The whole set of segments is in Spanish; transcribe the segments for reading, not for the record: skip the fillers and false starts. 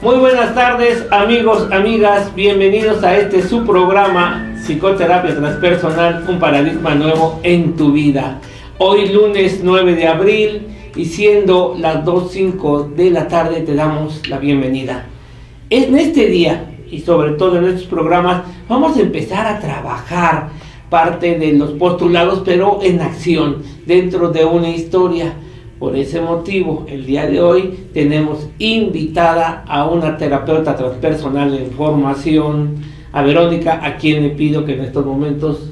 Muy buenas tardes, amigos, amigas, bienvenidos a este su programa Psicoterapia Transpersonal, un paradigma nuevo en tu vida. Hoy lunes 9 de abril y siendo las 2:05 de la tarde te damos la bienvenida. En este día y sobre todo en estos programas vamos a empezar a trabajar parte de los postulados, pero en acción, dentro de una historia. Por ese motivo, el día de hoy tenemos invitada a una terapeuta transpersonal en formación, a Verónica, a quien le pido que en estos momentos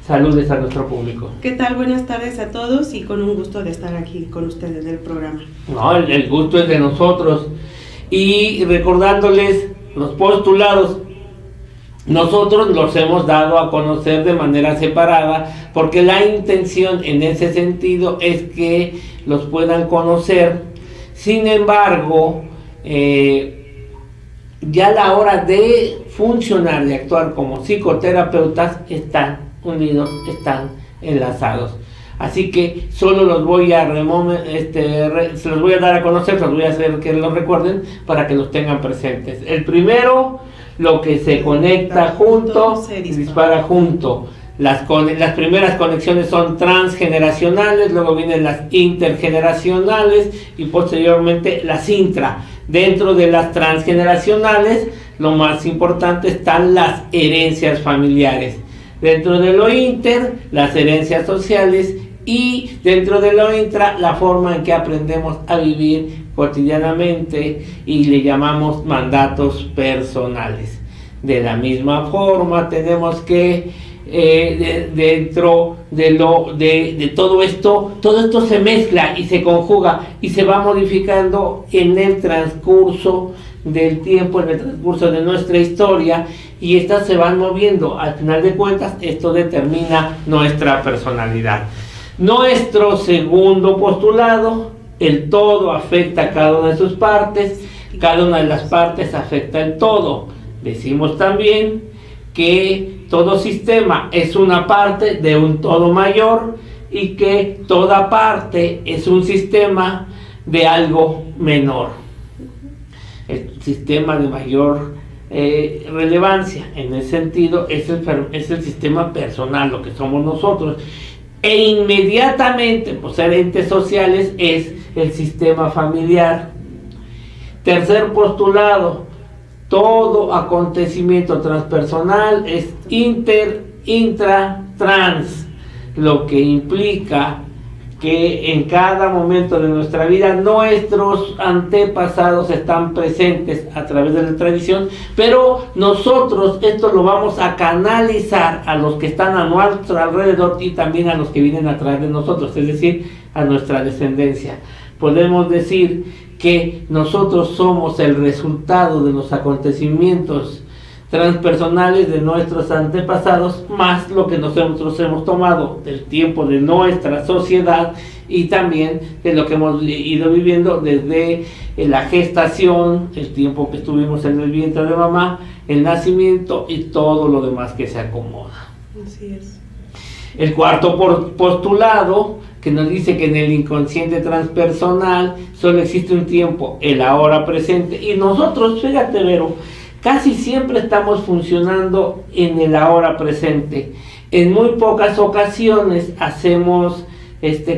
saludes a nuestro público. ¿Qué tal? Buenas tardes a todos y con un gusto de estar aquí con ustedes en el programa. No, el gusto es de nosotros. Y recordándoles los postulados, nosotros los hemos dado a conocer de manera separada porque la intención en ese sentido es que los puedan conocer. Sin embargo, ya a la hora de funcionar, de actuar como psicoterapeutas, están unidos, están enlazados. Así que solo los voy a se los voy a dar a conocer, los voy a hacer que los recuerden para que los tengan presentes. El primero, lo que se conecta junto, se dispara junto. Las primeras conexiones son transgeneracionales, luego vienen las intergeneracionales y posteriormente las intra. Dentro de las transgeneracionales, lo más importante están las herencias familiares. Dentro de lo inter, las herencias sociales, y dentro de lo intra, la forma en que aprendemos a vivir cotidianamente y le llamamos mandatos personales. De la misma forma tenemos que dentro de todo esto se mezcla y se conjuga y se va modificando en el transcurso del tiempo, en el transcurso de nuestra historia, y estas se van moviendo. Al final de cuentas, esto determina nuestra personalidad. Nuestro segundo postulado, el todo afecta a cada una de sus partes, cada una de las partes afecta el todo. Decimos también que todo sistema es una parte de un todo mayor y que toda parte es un sistema de algo menor. El sistema de mayor relevancia en ese sentido es el sistema personal, lo que somos nosotros. E inmediatamente, por ser entes sociales, es el sistema familiar. Tercer postulado, todo acontecimiento transpersonal es inter, intra, trans, lo que implica que en cada momento de nuestra vida nuestros antepasados están presentes a través de la tradición, pero nosotros esto lo vamos a canalizar a los que están a nuestro alrededor y también a los que vienen a través de nosotros, es decir, a nuestra descendencia. Podemos decir que nosotros somos el resultado de los acontecimientos transpersonales de nuestros antepasados, más lo que nosotros hemos tomado del tiempo de nuestra sociedad y también de lo que hemos ido viviendo desde la gestación, el tiempo que estuvimos en el vientre de mamá, el nacimiento y todo lo demás que se acomoda. Así es. El cuarto postulado, que nos dice que en el inconsciente transpersonal solo existe un tiempo, el ahora presente, y nosotros, fíjate, Vero, casi siempre estamos funcionando en el ahora presente. En muy pocas ocasiones hacemos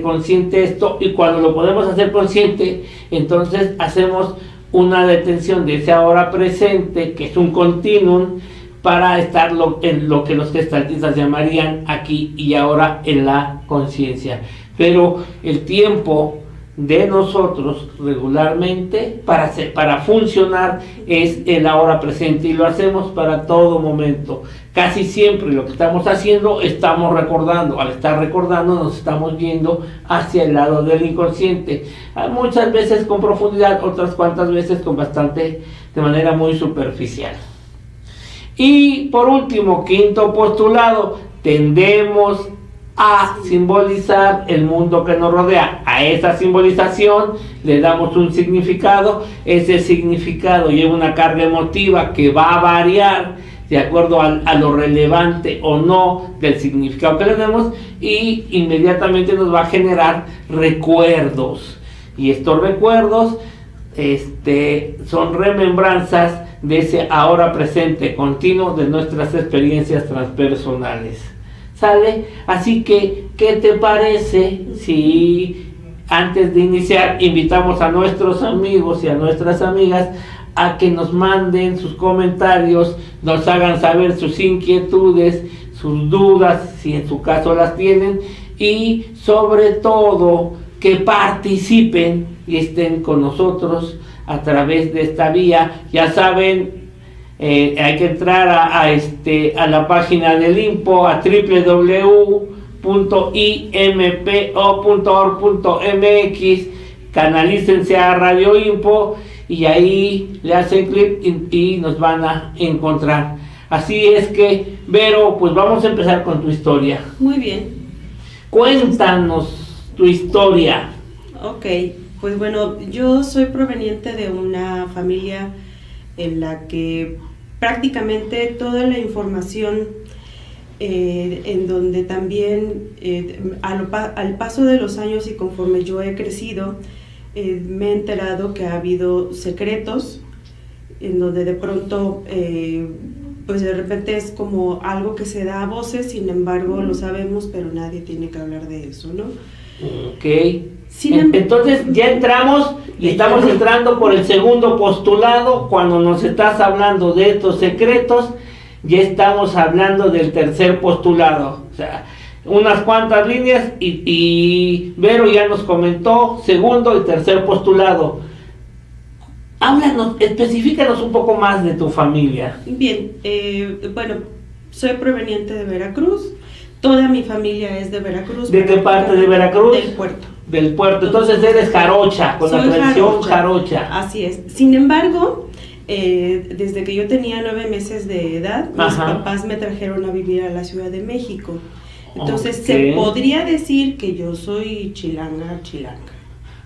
consciente esto, y cuando lo podemos hacer consciente, entonces hacemos una detención de ese ahora presente, que es un continuum, para estar en lo que los gestaltistas llamarían aquí y ahora en la conciencia. Pero el tiempo de nosotros regularmente para funcionar es el ahora presente, y lo hacemos para todo momento. Casi siempre lo que estamos haciendo, estamos recordando. Al estar recordando, nos estamos yendo hacia el lado del inconsciente, muchas veces con profundidad, otras cuantas veces de manera muy superficial. Y por último, quinto postulado, tendemos a simbolizar el mundo que nos rodea. A esa simbolización le damos un significado. Ese significado lleva una carga emotiva que va a variar de acuerdo a lo relevante o no del significado que le demos, y inmediatamente nos va a generar recuerdos. Y estos recuerdos son remembranzas de ese ahora presente continuo de nuestras experiencias transpersonales. ¿Sale? Así que, ¿qué te parece si antes de iniciar invitamos a nuestros amigos y a nuestras amigas a que nos manden sus comentarios, nos hagan saber sus inquietudes, sus dudas, si en su caso las tienen, y sobre todo que participen y estén con nosotros a través de esta vía? Ya saben, hay que entrar a la página del INPO, a www.impo.org.mx, canalícense a Radio INPO y ahí le hacen clic y nos van a encontrar. Así es que, Vero, pues vamos a empezar con tu historia. Muy bien. Cuéntanos tu historia. Ok, pues bueno, yo soy proveniente de una familia en la que prácticamente toda la información, en donde también al paso de los años y conforme yo he crecido, me he enterado que ha habido secretos en donde de pronto pues de repente es como algo que se da a voces, sin embargo lo sabemos, pero nadie tiene que hablar de eso, ¿no? Ok. Entonces ya entramos y estamos entrando por el segundo postulado. Cuando nos estás hablando de estos secretos, ya estamos hablando del tercer postulado. O sea, unas cuantas líneas y Vero ya nos comentó segundo y tercer postulado. Háblanos, especifícanos un poco más de tu familia. Bien, bueno, soy proveniente de Veracruz. Toda mi familia es de Veracruz. ¿De qué parte de Veracruz? Del puerto. Del puerto, entonces eres jarocha, con la tradición jarocha. Así es. Sin embargo, desde que yo tenía 9 meses de edad, mis papás me trajeron a vivir a la Ciudad de México. Entonces se podría decir que yo soy chilanga,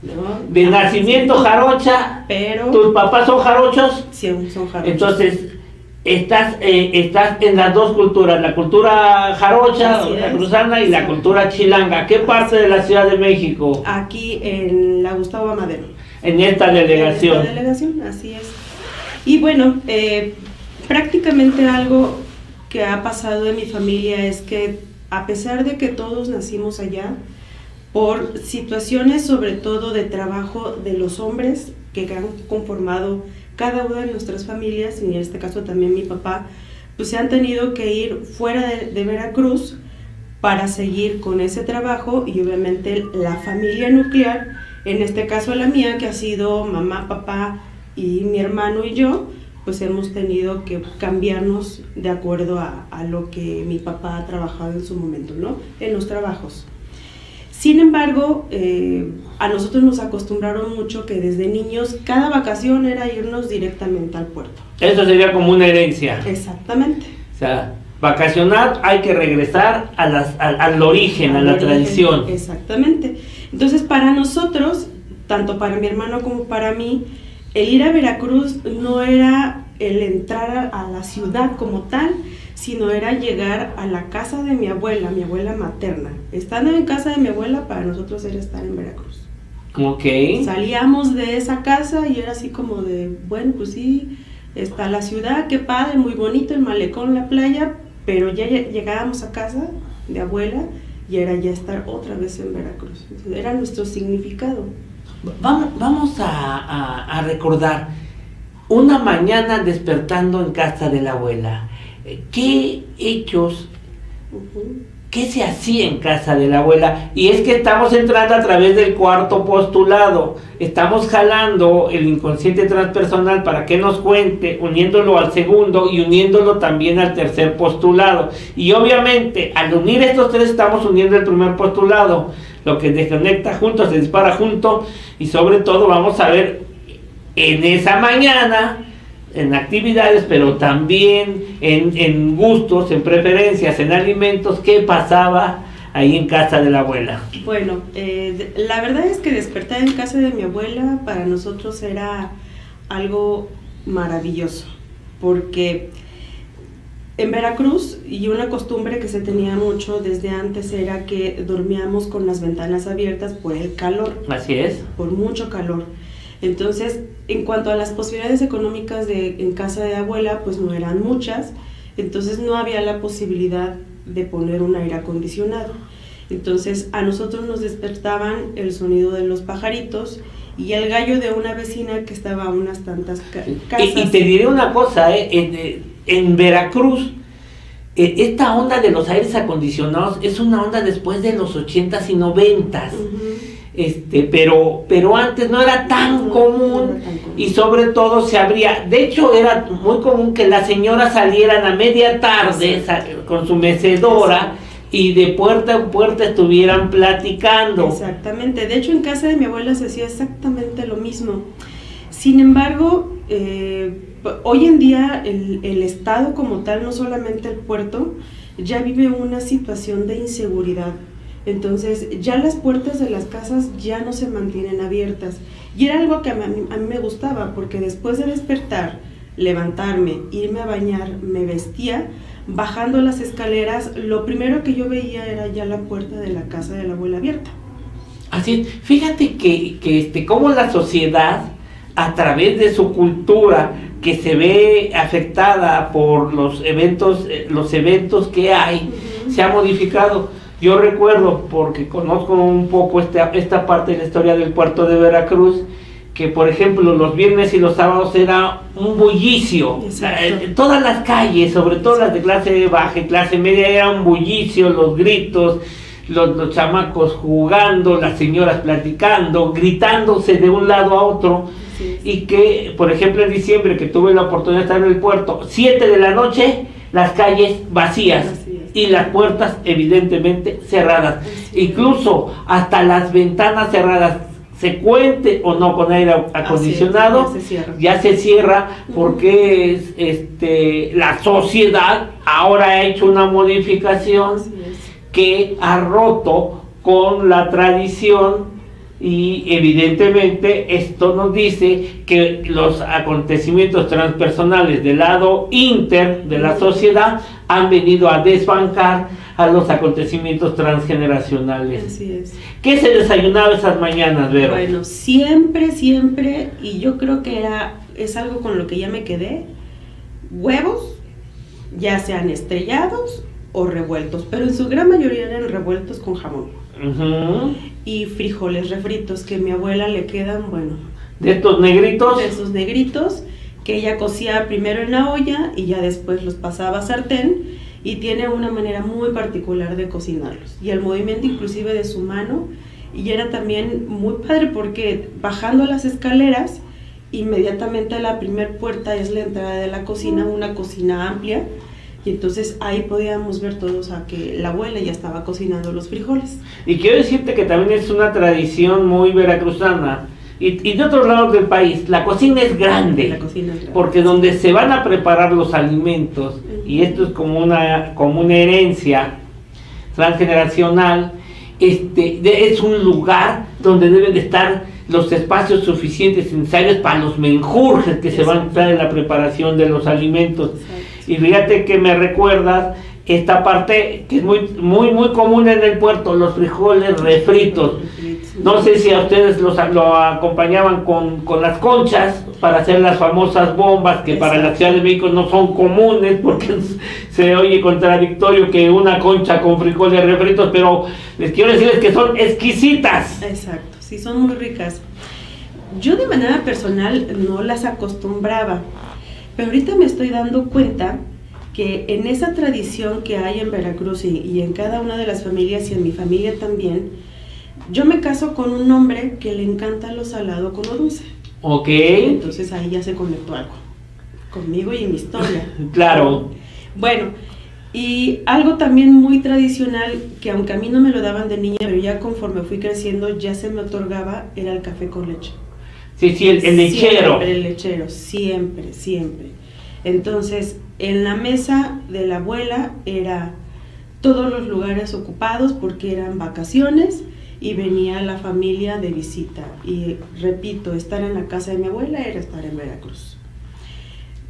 ¿no? De nacimiento jarocha, pero ¿tus papás son jarochos? Sí, son jarochos. Entonces, estás en las dos culturas, la cultura jarocha, la cruzana y la cultura chilanga. ¿Qué parte de la Ciudad de México? Aquí en la Gustavo Amadero. En esta delegación. En esta delegación, así es. Y bueno, prácticamente algo que ha pasado en mi familia es que a pesar de que todos nacimos allá, por situaciones sobre todo de trabajo de los hombres que han conformado cada una de nuestras familias, y en este caso también mi papá, pues se han tenido que ir fuera de Veracruz para seguir con ese trabajo, y obviamente la familia nuclear, en este caso la mía, que ha sido mamá, papá y mi hermano y yo, pues hemos tenido que cambiarnos de acuerdo a lo que mi papá ha trabajado en su momento, ¿no? En los trabajos. Sin embargo, a nosotros nos acostumbraron mucho que desde niños cada vacación era irnos directamente al puerto. Eso sería como una herencia. Exactamente. O sea, vacacionar hay que regresar al origen, a la tradición. Exactamente. Entonces, para nosotros, tanto para mi hermano como para mí, el ir a Veracruz no era el entrar a la ciudad como tal, sino era llegar a la casa de mi abuela materna. Estando en casa de mi abuela, para nosotros era estar en Veracruz. Ok. Salíamos de esa casa y era así como de, bueno, pues sí, está la ciudad, qué padre, muy bonito, el malecón, la playa, pero ya llegábamos a casa de abuela y era ya estar otra vez en Veracruz. Entonces, era nuestro significado. Vamos a recordar una mañana despertando en casa de la abuela. ¿Qué hechos, qué se hacía en casa de la abuela? Y es que estamos entrando a través del cuarto postulado, estamos jalando el inconsciente transpersonal para que nos cuente, uniéndolo al segundo y uniéndolo también al tercer postulado. Y obviamente, al unir estos tres, estamos uniendo el primer postulado. Lo que desconecta junto se dispara junto, y sobre todo vamos a ver en esa mañana, en actividades, pero también en gustos, en preferencias, en alimentos, qué pasaba ahí en casa de la abuela. Bueno, la verdad es que despertar en casa de mi abuela para nosotros era algo maravilloso, porque en Veracruz, y una costumbre que se tenía mucho desde antes, era que dormíamos con las ventanas abiertas por el calor. Así es. Por mucho calor. Entonces, en cuanto a las posibilidades económicas en casa de abuela, pues no eran muchas, entonces no había la posibilidad de poner un aire acondicionado. Entonces a nosotros nos despertaban el sonido de los pajaritos y el gallo de una vecina que estaba a unas tantas casas. Y te diré una cosa, en Veracruz, esta onda de los aires acondicionados es una onda después de los 80s y 90s. Pero antes no era tan común, y sobre todo se abría, de hecho era muy común que las señoras salieran a media tarde con su mecedora y de puerta en puerta estuvieran platicando. Exactamente, de hecho en casa de mi abuela se hacía exactamente lo mismo. Sin embargo, hoy en día el estado como tal, no solamente el puerto, ya vive una situación de inseguridad. Entonces ya las puertas de las casas ya no se mantienen abiertas, y era algo que a mí me gustaba, porque después de despertar, levantarme, irme a bañar, me vestía, bajando las escaleras, lo primero que yo veía era ya la puerta de la casa de la abuela abierta. Así es, fíjate que cómo la sociedad, a través de su cultura, que se ve afectada por los eventos que hay, se ha modificado. Yo recuerdo, porque conozco un poco esta parte de la historia del puerto de Veracruz, que por ejemplo los viernes y los sábados era un bullicio. Todas las calles, sobre todo las de clase baja y clase media, era un bullicio, los gritos, los chamacos jugando, las señoras platicando, gritándose de un lado a otro. Y que, por ejemplo, en diciembre, que tuve la oportunidad de estar en el puerto, 7 de la noche, las calles vacías. Y las puertas evidentemente cerradas, incluso hasta las ventanas cerradas, se cuente o no con aire acondicionado, ya se cierra porque la sociedad ahora ha hecho una modificación que ha roto con la tradición. Y evidentemente esto nos dice que los acontecimientos transpersonales del lado inter de la sociedad han venido a desbancar a los acontecimientos transgeneracionales. Así es. ¿Qué se desayunaba esas mañanas, Vero? Bueno, siempre, y yo creo que es algo con lo que ya me quedé, huevos, ya sean estrellados o revueltos, pero en su gran mayoría eran revueltos con jamón. Y frijoles refritos, que a mi abuela le quedan, bueno, de estos negritos, que ella cocía primero en la olla y ya después los pasaba a sartén, y tiene una manera muy particular de cocinarlos, y el movimiento inclusive de su mano, y era también muy padre porque bajando las escaleras, inmediatamente a la primer puerta es la entrada de la cocina, una cocina amplia. Y entonces ahí podíamos ver todos a que la abuela ya estaba cocinando los frijoles. Y quiero decirte que también es una tradición muy veracruzana. Y de otros lados del país, la cocina es grande. Porque donde se van a preparar los alimentos, y esto es como una herencia transgeneracional, es un lugar donde deben de estar los espacios suficientes necesarios para los menjurjes que se van a usar en la preparación de los alimentos. Y fíjate que me recuerdas esta parte que es muy común en el puerto, los frijoles refritos. No sé si a ustedes lo acompañaban con las conchas para hacer las famosas bombas, que para la Ciudad de México no son comunes, porque se oye contradictorio que una concha con frijoles refritos, pero les quiero decirles que son exquisitas. Exacto, sí, son muy ricas. Yo de manera personal no las acostumbraba, pero ahorita me estoy dando cuenta que en esa tradición que hay en Veracruz y en cada una de las familias, y en mi familia también, yo me caso con un hombre que le encanta lo salado con lo dulce. Ok. Entonces ahí ya se conectó algo conmigo y mi historia. Claro. Bueno, y algo también muy tradicional, que aunque a mí no me lo daban de niña, pero ya conforme fui creciendo ya se me otorgaba, era el café con leche. Sí, el lechero. Siempre el lechero, siempre. Entonces, en la mesa de la abuela era todos los lugares ocupados porque eran vacaciones y venía la familia de visita. Y repito, estar en la casa de mi abuela era estar en Veracruz.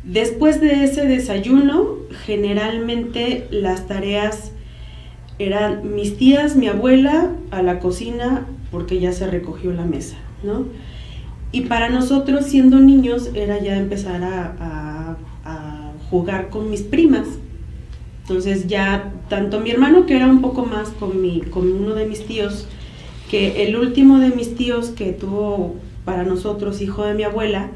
Después de ese desayuno, generalmente las tareas eran mis tías, mi abuela, a la cocina, porque ya se recogió la mesa, ¿no? Y para nosotros, siendo niños, era ya empezar a jugar con mis primas. Entonces ya tanto mi hermano, que era un poco más con uno de mis tíos, que el último de mis tíos que tuvo para nosotros, hijo de mi abuela,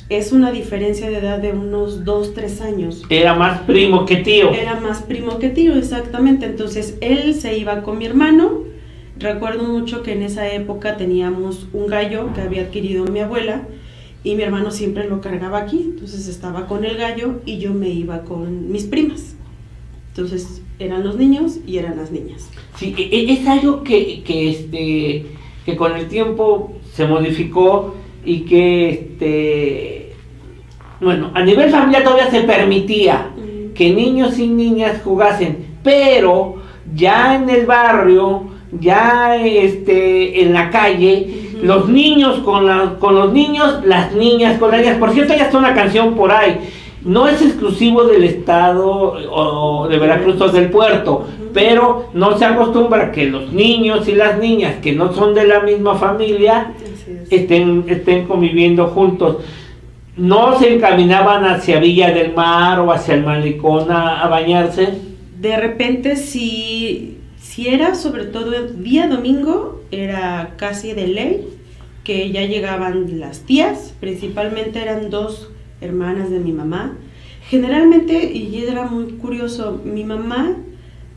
es una diferencia de edad de unos 2-3 años. Era más primo que tío. Era más primo que tío, exactamente. Entonces él se iba con mi hermano. Recuerdo mucho que en esa época teníamos un gallo que había adquirido mi abuela, y mi hermano siempre lo cargaba aquí. Entonces estaba con el gallo y yo me iba con mis primas. Entonces eran los niños y eran las niñas. Sí, es algo que con el tiempo se modificó y que, bueno, a nivel familiar todavía se permitía que niños y niñas jugasen, pero ya en el barrio, ya en la calle, los niños con los niños, las niñas con las niñas. Por cierto, ya está una canción por ahí. No es exclusivo del estado o de Veracruz o del puerto, pero no se acostumbra que los niños y las niñas que no son de la misma familia estén conviviendo juntos. ¿No se encaminaban hacia Villa del Mar o hacia el Malecón a bañarse? De repente, si era sobre todo el día domingo, era casi de ley que ya llegaban las tías. Principalmente eran 2 hermanas de mi mamá. Generalmente, y era muy curioso, mi mamá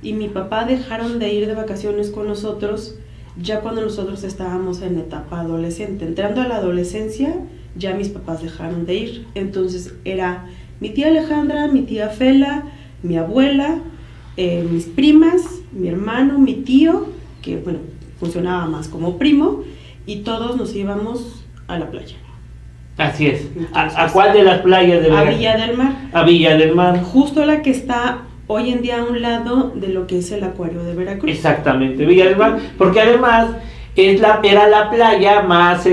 y mi papá dejaron de ir de vacaciones con nosotros ya cuando nosotros estábamos en etapa adolescente. Entrando a la adolescencia, ya mis papás dejaron de ir. Entonces era mi tía Alejandra, mi tía Fela, mi abuela, mis primas, mi hermano, mi tío, que bueno, funcionaba más como primo, y todos nos íbamos a la playa. Así es. ¿A cuál de las playas de Veracruz? A Villa del Mar. A Villa del Mar. Justo la que está hoy en día a un lado de lo que es el acuario de Veracruz. Exactamente, Villa del Mar, porque además era la playa más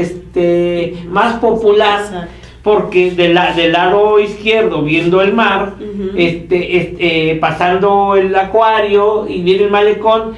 más popular. Exacto. Porque del lado izquierdo, viendo el mar, pasando el acuario y viene el malecón,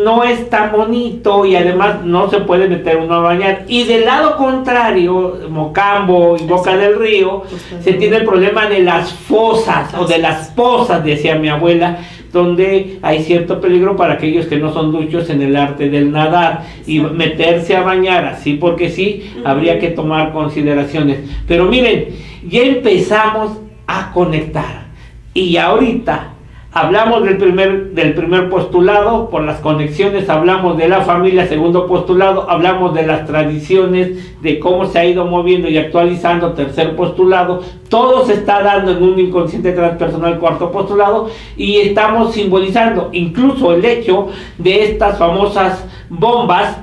no es tan bonito y además no se puede meter uno a bañar. Y del lado contrario, Mocambo y Boca del Río, se tiene el problema de las fosas o de las pozas, decía mi abuela, donde hay cierto peligro para aquellos que no son duchos en el arte del nadar. Y meterse a bañar así porque sí, habría que tomar consideraciones. Pero miren, ya empezamos a conectar y ahorita hablamos del primer postulado. Por las conexiones hablamos de la familia. Segundo postulado, hablamos de las tradiciones, de cómo se ha ido moviendo y actualizando. Tercer postulado, todo se está dando en un inconsciente transpersonal. Cuarto postulado, y estamos simbolizando incluso el hecho de estas famosas bombas.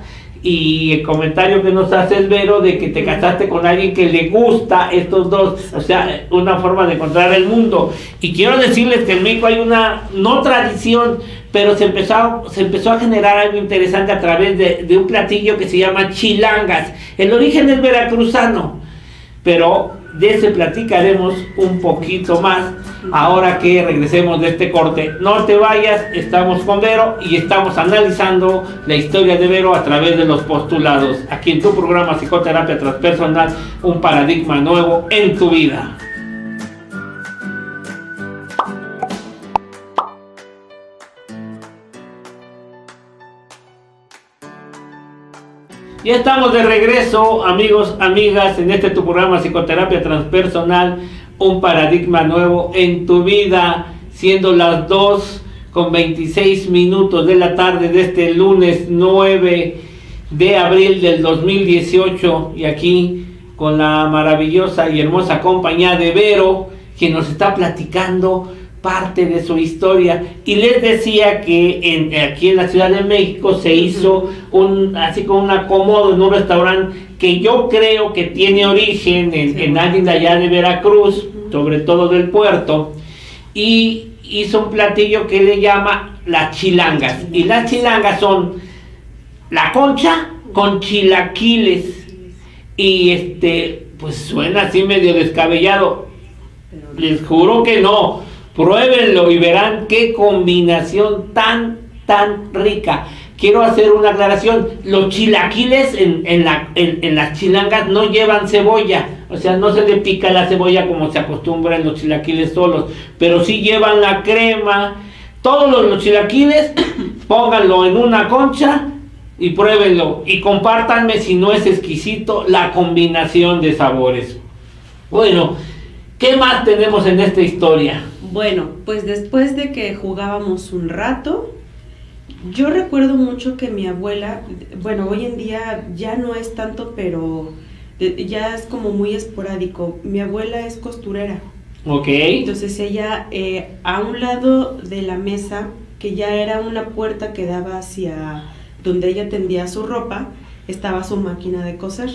Y el comentario que nos hace el Vero de que te casaste con alguien que le gusta estos dos, o sea, una forma de encontrar el mundo. Y quiero decirles que en México hay una, no tradición, pero se empezó a generar algo interesante a través de un platillo que se llama chilangas. El origen es veracruzano, pero de ese platicaremos un poquito más ahora que regresemos de este corte. No te vayas, estamos con Vero y estamos analizando la historia de Vero a través de los postulados, aquí en tu programa Psicoterapia Transpersonal, un paradigma nuevo en tu vida. Ya estamos de regreso, amigos, amigas, en este tu programa Psicoterapia Transpersonal, un paradigma nuevo en tu vida, siendo las 2:26 de la tarde de este lunes 9 de abril del 2018, y aquí con la maravillosa y hermosa compañía de Vero, quien nos está platicando parte de su historia. Y les decía que aquí en la Ciudad de México se hizo así como un acomodo en un restaurante que yo creo que tiene origen en alguien de allá de Veracruz, sobre todo del puerto, y hizo un platillo que le llama las chilangas. Y las chilangas son la concha con chilaquiles, y pues suena así medio descabellado, les juro que no. Pruébenlo y verán qué combinación tan rica. quiero hacer una aclaración. Los chilaquiles en las chilangas no llevan cebolla, o sea, no se le pica la cebolla como se acostumbra en los chilaquiles solos, pero sí llevan la crema. Todos los chilaquiles, pónganlo en una concha y pruébenlo. Y compártanme si no es exquisito la combinación de sabores. Bueno, ¿qué más tenemos en esta historia? Bueno, pues después de que jugábamos un rato, yo recuerdo mucho que mi abuela, bueno, hoy en día ya no es tanto, pero ya es como muy esporádico. Mi abuela es costurera. Ok. Entonces ella, a un lado de la mesa, que ya era una puerta que daba hacia donde ella tendía su ropa, estaba su máquina de coser.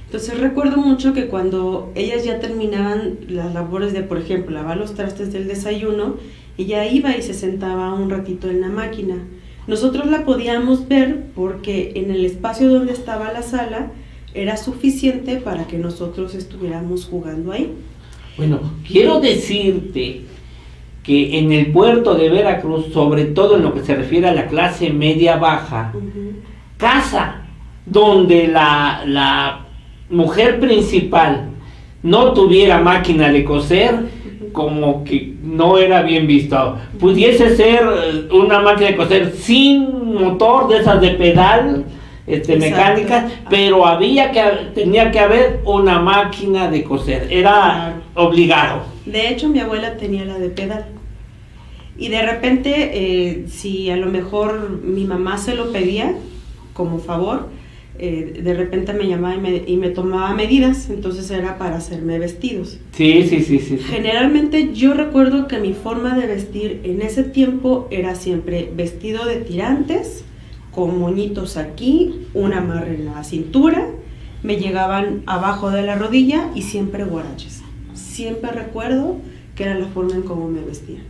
Entonces recuerdo mucho que cuando ellas ya terminaban las labores de, por ejemplo, lavar los trastes del desayuno, ella iba y se sentaba un ratito en la máquina. Nosotros la podíamos ver porque en el espacio donde estaba la sala era suficiente para que nosotros estuviéramos jugando ahí. Bueno, quiero decirte que en el puerto de Veracruz, sobre todo en lo que se refiere a la clase media-baja, casa donde la mujer principal no tuviera máquina de coser, como que no era bien visto. Pudiese ser una máquina de coser sin motor, de esas de pedal, mecánicas, pero tenía que haber una máquina de coser, era obligado. De hecho, mi abuela tenía la de pedal. Y de repente, si a lo mejor mi mamá se lo pedía como favor, de repente me llamaba y me tomaba medidas, entonces era para hacerme vestidos. Sí. Generalmente yo recuerdo que mi forma de vestir en ese tiempo era siempre vestido de tirantes, con moñitos aquí, un amarre en la cintura, me llegaban abajo de la rodilla y siempre guaraches. Siempre recuerdo que era la forma en cómo me vestía.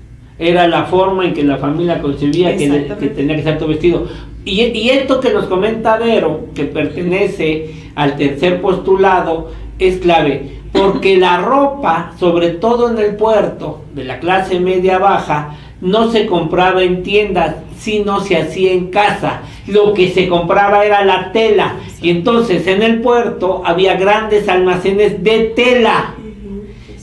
Era la forma en que la familia concebía que tenía que ser tu vestido. Y esto que nos comenta Vero, que pertenece al tercer postulado, es clave, porque la ropa, sobre todo en el puerto, de la clase media-baja, no se compraba en tiendas, sino se hacía en casa. Lo que se compraba era la tela, y entonces en el puerto había grandes almacenes de tela.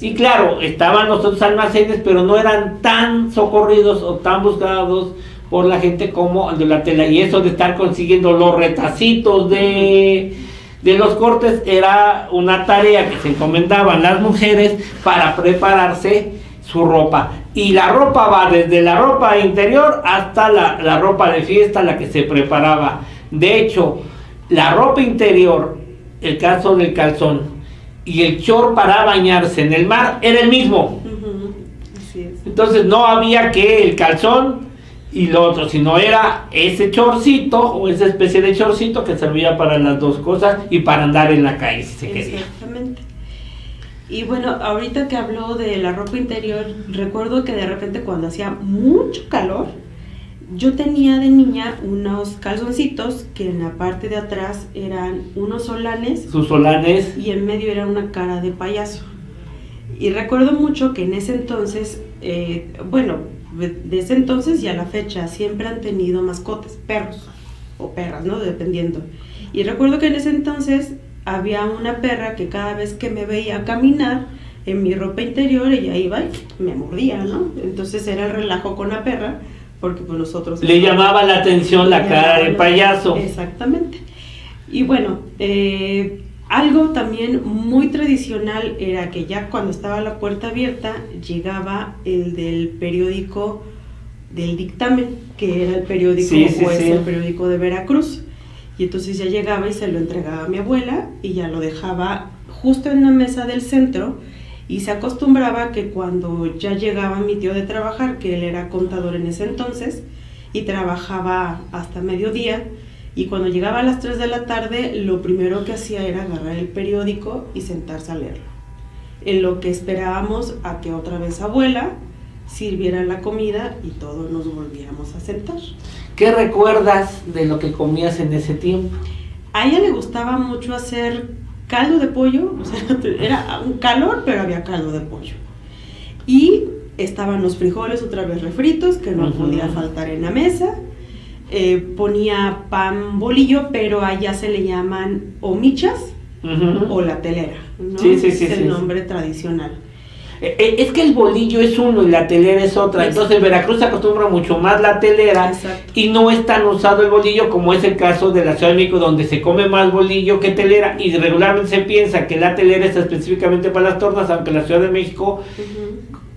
Y claro, estaban los otros almacenes, pero no eran tan socorridos o tan buscados por la gente como el de la tela. Y eso de estar consiguiendo los retacitos de los cortes era una tarea que se encomendaban las mujeres para prepararse su ropa. Y la ropa va desde la ropa interior hasta la ropa de fiesta, la que se preparaba. De hecho, la ropa interior, el caso del calzón, y el short para bañarse en el mar era el mismo. Así es. Entonces no había que el calzón y lo otro, sino era ese shortcito o esa especie de shortcito que servía para las dos cosas y para andar en la calle si se quería. Exactamente. Y bueno, ahorita que habló de la ropa interior, recuerdo que de repente cuando hacía mucho calor, yo tenía de niña unos calzoncitos que en la parte de atrás eran unos solanes. Sus solanes. Y en medio era una cara de payaso. Y recuerdo mucho que en ese entonces, de ese entonces y a la fecha, siempre han tenido mascotas, perros o perras, ¿no? Dependiendo. Y recuerdo que en ese entonces había una perra que cada vez que me veía caminar en mi ropa interior, ella iba y me mordía, ¿no? Entonces era el relajo con la perra, porque pues nosotros... Le llamaba la atención la cara de payaso. Exactamente. Y bueno, algo también muy tradicional era que ya cuando estaba la puerta abierta, llegaba el del periódico del dictamen, que era el periódico, el periódico de Veracruz. Y entonces ya llegaba y se lo entregaba a mi abuela y ya lo dejaba justo en la mesa del centro. Y se acostumbraba que cuando ya llegaba mi tío de trabajar, que él era contador en ese entonces, y trabajaba hasta mediodía, y cuando llegaba a las 3 de la tarde, lo primero que hacía era agarrar el periódico y sentarse a leerlo. En lo que esperábamos a que otra vez abuela sirviera la comida y todos nos volvíamos a sentar. ¿Qué recuerdas de lo que comías en ese tiempo? A ella le gustaba mucho hacer caldo de pollo, o sea, era un calor, pero había caldo de pollo. Y estaban los frijoles otra vez refritos, que no podía faltar en la mesa. ponía pan bolillo, pero allá se le llaman o michas o la telera, ¿no? Sí, Es el nombre tradicional. Es que el bolillo es uno y la telera es otra. Entonces en Veracruz se acostumbra mucho más la telera. Exacto. Y no es tan usado el bolillo como es el caso de la Ciudad de México, donde se come más bolillo que telera, y regularmente se piensa que la telera está específicamente para las tortas, aunque en la Ciudad de México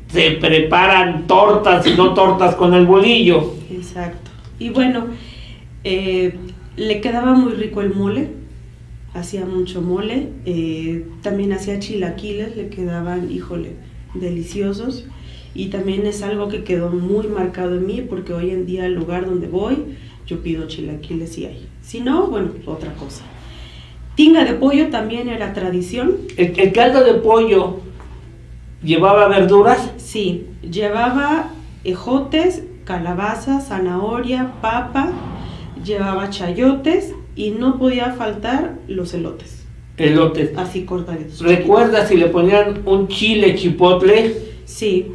se preparan tortas y no tortas con el bolillo. Exacto. Y bueno, le quedaba muy rico el mole. Hacía mucho mole, también hacía chilaquiles, le quedaban, híjole, deliciosos, y también es algo que quedó muy marcado en mí, porque hoy en día al lugar donde voy, yo pido chilaquiles y hay. Si no, bueno, otra cosa. Tinga de pollo también era tradición. ¿El caldo de pollo llevaba verduras? Sí, llevaba ejotes, calabaza, zanahoria, papa, llevaba chayotes, y no podía faltar los elotes. Elotes. Así cortaditos. ¿Recuerdas si le ponían un chile chipotle? Sí.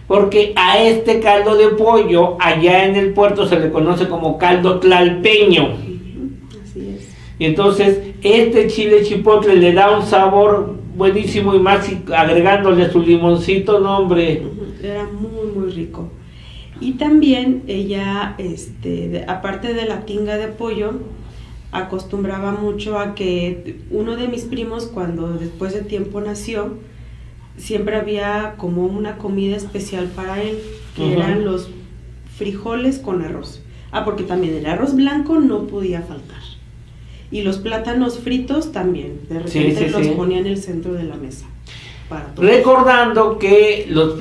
Porque a este caldo de pollo, allá en el puerto se le conoce como caldo tlalpeño. Así es. Y entonces, este chile chipotle le da un sabor buenísimo, y más agregándole su limoncito, no, hombre. Era muy, muy rico. Y también ella, aparte de la tinga de pollo, acostumbraba mucho a que uno de mis primos, cuando después de tiempo nació, siempre había como una comida especial para él, que eran los frijoles con arroz. Porque también el arroz blanco no podía faltar. Y los plátanos fritos también, de repente los ponía en el centro de la mesa. Para todos. Recordando que los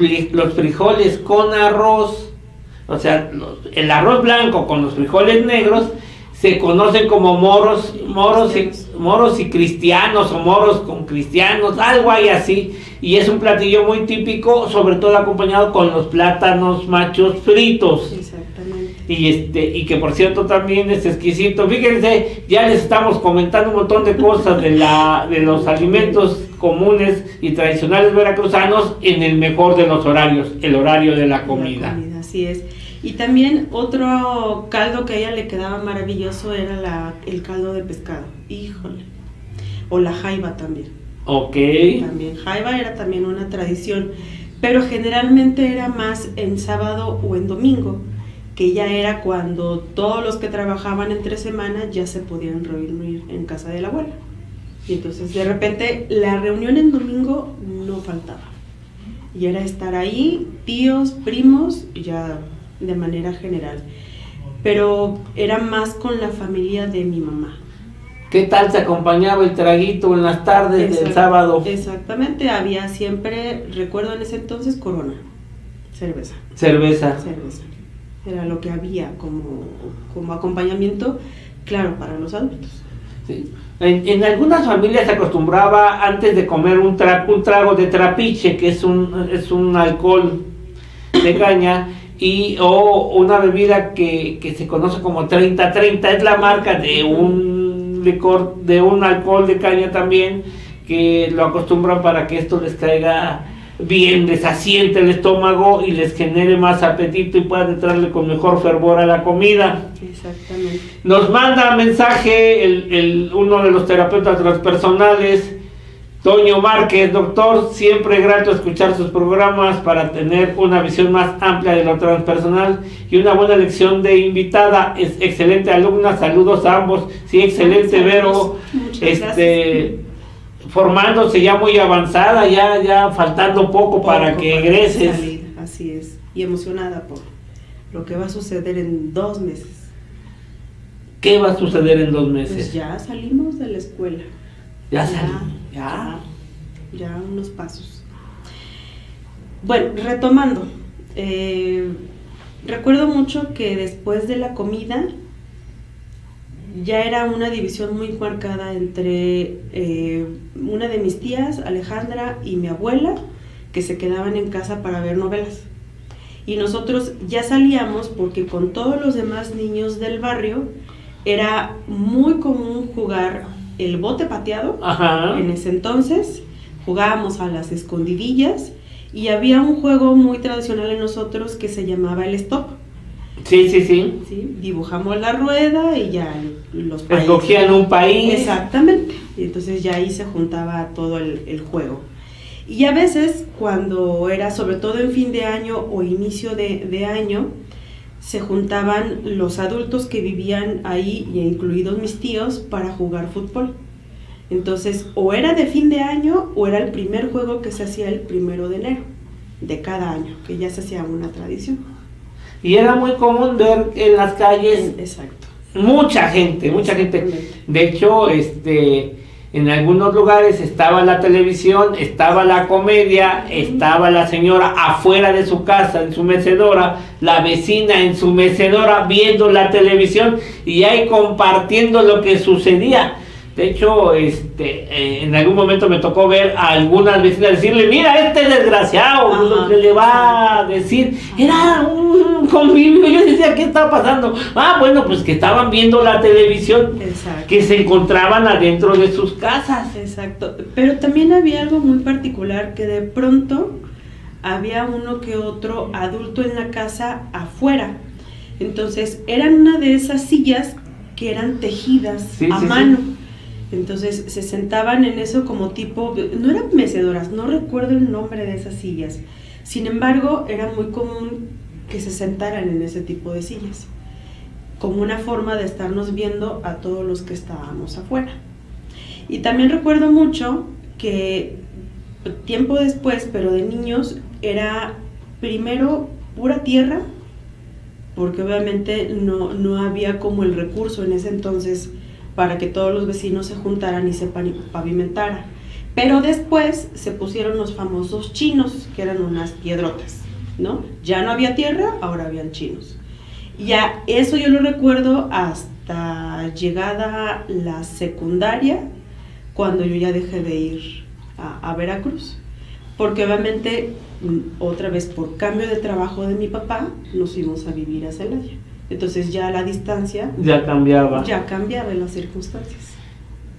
frijoles con arroz, o sea, el arroz blanco con los frijoles negros, se conocen como moros y cristianos, o moros con cristianos, algo hay así, y es un platillo muy típico, sobre todo acompañado con los plátanos machos fritos. Exactamente. Y que por cierto también es exquisito. Fíjense, ya les estamos comentando un montón de cosas de los alimentos comunes y tradicionales veracruzanos en el mejor de los horarios, el horario de la comida. Así es. Y también otro caldo que a ella le quedaba maravilloso era el caldo de pescado. Híjole. O la jaiba también. Ok. También. Jaiba era también una tradición, pero generalmente era más en sábado o en domingo, que ya era cuando todos los que trabajaban entre semana ya se podían reunir en casa de la abuela. Y entonces de repente la reunión en domingo no faltaba. Y era estar ahí, tíos, primos, ya de manera general, pero era más con la familia de mi mamá. ¿Qué tal se acompañaba el traguito en las tardes del sábado? Exactamente, había siempre, recuerdo en ese entonces, Corona, cerveza. Era lo que había como acompañamiento, claro, para los adultos. Sí. En algunas familias se acostumbraba antes de comer un trago de trapiche, que es un alcohol de caña, o una bebida que se conoce como 30-30, es la marca de un licor, de un alcohol de caña también, que lo acostumbran para que esto les caiga bien, les asiente el estómago y les genere más apetito y puedan entrarle con mejor fervor a la comida. Exactamente. Nos manda mensaje uno de los terapeutas transpersonales, Toño Márquez: doctor, siempre grato escuchar sus programas para tener una visión más amplia de lo transpersonal y una buena lección de invitada. Es excelente alumna, saludos a ambos. Sí, excelente, Vero. Formándose ya muy avanzada, ya faltando poco para que egreses. Así es, y emocionada por lo que va a suceder en 2 meses. ¿Qué va a suceder en 2 meses? Pues ya salimos de la escuela. Ya unos pasos. Bueno, retomando, recuerdo mucho que después de la comida ya era una división muy marcada entre una de mis tías, Alejandra, y mi abuela, que se quedaban en casa para ver novelas. Y nosotros ya salíamos porque con todos los demás niños del barrio era muy común jugar el bote pateado. Ajá. En ese entonces jugábamos a las escondidillas y había un juego muy tradicional en nosotros que se llamaba el stop, Sí, sí, sí. ¿sí? Dibujamos la rueda y ya los países. Escogían un país. Exactamente. Y entonces ya ahí se juntaba todo el juego. Y a veces, cuando era sobre todo en fin de año o inicio de año, se juntaban los adultos que vivían ahí, incluidos mis tíos, para jugar fútbol. Entonces, o era de fin de año o era el primer juego que se hacía el 1 de enero de cada año, que ya se hacía una tradición. Y era muy común ver en las calles Exacto. mucha gente. De hecho, en algunos lugares estaba la televisión, estaba la comedia, estaba la señora afuera de su casa, en su mecedora, la vecina en su mecedora viendo la televisión y ahí compartiendo lo que sucedía. De hecho, en algún momento me tocó ver a algunas vecinas decirle, mira, este desgraciado, lo que le va a decir. Era un convivio. Yo decía, ¿qué está pasando? Bueno, pues que estaban viendo la televisión. Exacto. Que se encontraban adentro de sus casas. Exacto. Pero también había algo muy particular, que de pronto había uno que otro adulto en la casa afuera. Entonces, eran una de esas sillas que eran tejidas a mano. Sí. Entonces se sentaban en eso como tipo, no eran mecedoras, no recuerdo el nombre de esas sillas. Sin embargo, era muy común que se sentaran en ese tipo de sillas, como una forma de estarnos viendo a todos los que estábamos afuera. Y también recuerdo mucho que tiempo después, pero de niños, era primero pura tierra, porque obviamente no había como el recurso en ese entonces para que todos los vecinos se juntaran y se pavimentaran. Pero después se pusieron los famosos chinos, que eran unas piedrotas, ¿no? Ya no había tierra, ahora habían chinos. Ya eso yo lo recuerdo hasta llegada la secundaria, cuando yo ya dejé de ir a Veracruz. Porque obviamente, otra vez por cambio de trabajo de mi papá, nos fuimos a vivir a Celaya. Entonces ya la distancia ya cambiaba en las circunstancias.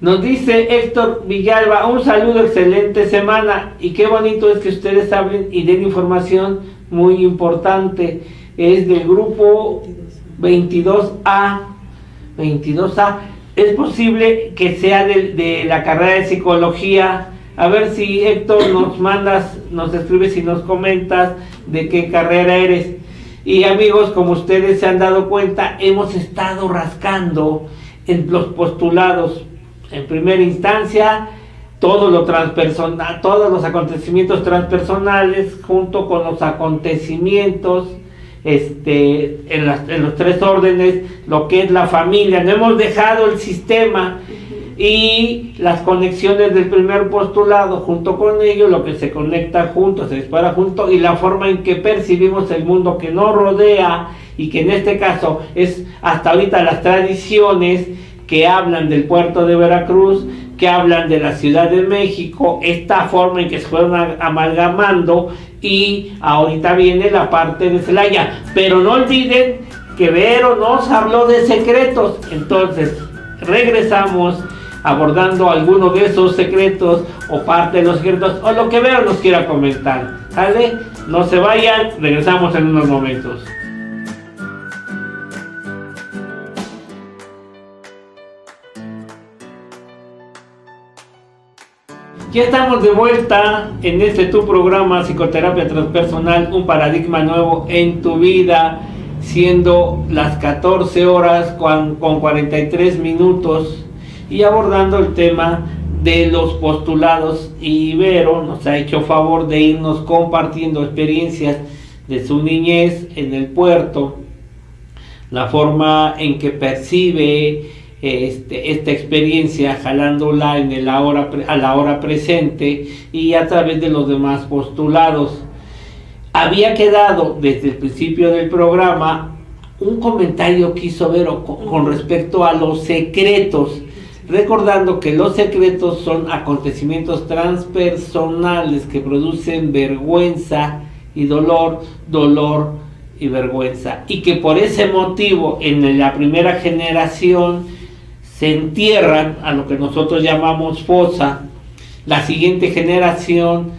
Nos dice Héctor Villalba, un saludo, excelente semana, y qué bonito es que ustedes hablen y den información muy importante. Es del grupo 22A. Es posible que sea de la carrera de psicología. A ver si Héctor nos escribes y nos comentas de qué carrera eres. Y amigos, como ustedes se han dado cuenta, hemos estado rascando en los postulados. En primera instancia, todo lo transpersonal, todos los acontecimientos transpersonales, junto con los acontecimientos en los tres órdenes, lo que es la familia. No hemos dejado el sistema y las conexiones del primer postulado, junto con ello, lo que se conecta junto, se dispara junto, y la forma en que percibimos el mundo que nos rodea, y que en este caso es hasta ahorita las tradiciones que hablan del puerto de Veracruz, que hablan de la Ciudad de México, esta forma en que se fueron amalgamando, y ahorita viene la parte de Celaya. Pero no olviden que Vero nos habló de secretos, entonces regresamos abordando alguno de esos secretos o parte de los secretos o lo que Vero nos quiera comentar. ¿Sale? No se vayan, regresamos en unos momentos. Ya estamos de vuelta en tu programa Psicoterapia Transpersonal, un paradigma nuevo en tu vida, siendo las 14 horas con 43 minutos y abordando el tema de los postulados. Y Vero nos ha hecho favor de irnos compartiendo experiencias de su niñez en el puerto, la forma en que percibe esta experiencia, jalándola a la hora presente y a través de los demás postulados. Había quedado desde el principio del programa un comentario que hizo Vero con respecto a los secretos, recordando que los secretos son acontecimientos transpersonales que producen vergüenza y dolor y vergüenza, y que por ese motivo en la primera generación se entierran a lo que nosotros llamamos fosa. La siguiente generación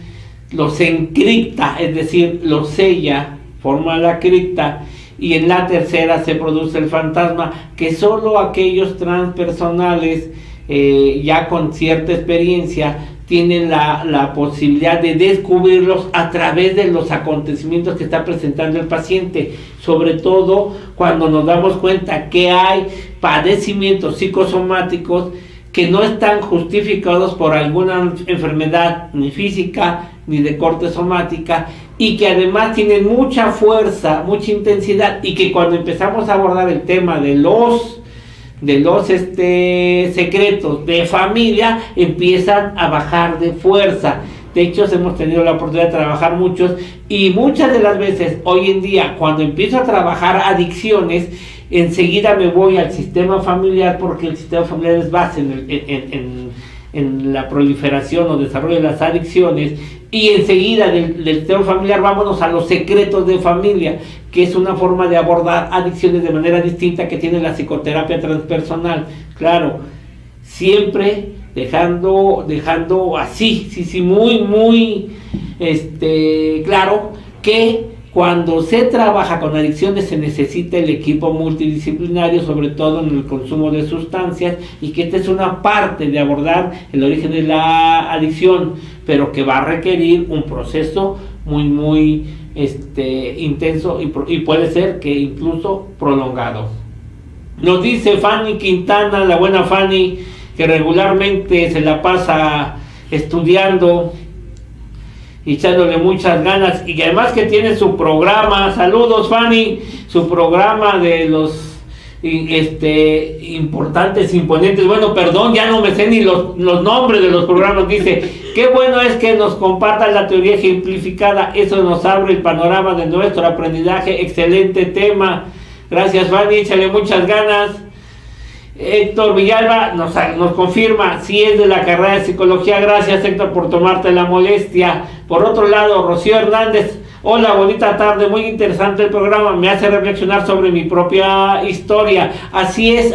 los encripta, es decir, los sella, forma la cripta, y en la tercera se produce el fantasma, que solo aquellos transpersonales ya con cierta experiencia tienen la posibilidad de descubrirlos a través de los acontecimientos que está presentando el paciente, sobre todo cuando nos damos cuenta que hay padecimientos psicosomáticos que no están justificados por alguna enfermedad ni física ni de corte somática, y que además tienen mucha fuerza, mucha intensidad, y que cuando empezamos a abordar el tema de los secretos de familia, empiezan a bajar de fuerza. De hecho, hemos tenido la oportunidad de trabajar muchos, y muchas de las veces hoy en día, cuando empiezo a trabajar adicciones, enseguida me voy al sistema familiar, porque el sistema familiar es base en la proliferación o desarrollo de las adicciones, y enseguida del sistema familiar vámonos a los secretos de familia, que es una forma de abordar adicciones de manera distinta que tiene la psicoterapia transpersonal. Claro, siempre dejando así, muy claro que cuando se trabaja con adicciones se necesita el equipo multidisciplinario, sobre todo en el consumo de sustancias, y que esta es una parte de abordar el origen de la adicción, pero que va a requerir un proceso muy intenso y puede ser que incluso prolongado. Nos dice Fanny Quintana, la buena Fanny, que regularmente se la pasa estudiando y echándole muchas ganas, y que además que tiene su programa, saludos Fanny, su programa de los importantes, imponentes, bueno, perdón, ya no me sé ni los nombres de los programas. Dice, qué bueno es que nos compartan la teoría ejemplificada, eso nos abre el panorama de nuestro aprendizaje, excelente tema, gracias Fanny, échale muchas ganas. Héctor Villalba nos confirma, si es de la carrera de psicología, gracias Héctor por tomarte la molestia. Por otro lado, Rocío Hernández, hola, bonita tarde, muy interesante el programa, me hace reflexionar sobre mi propia historia. Así es,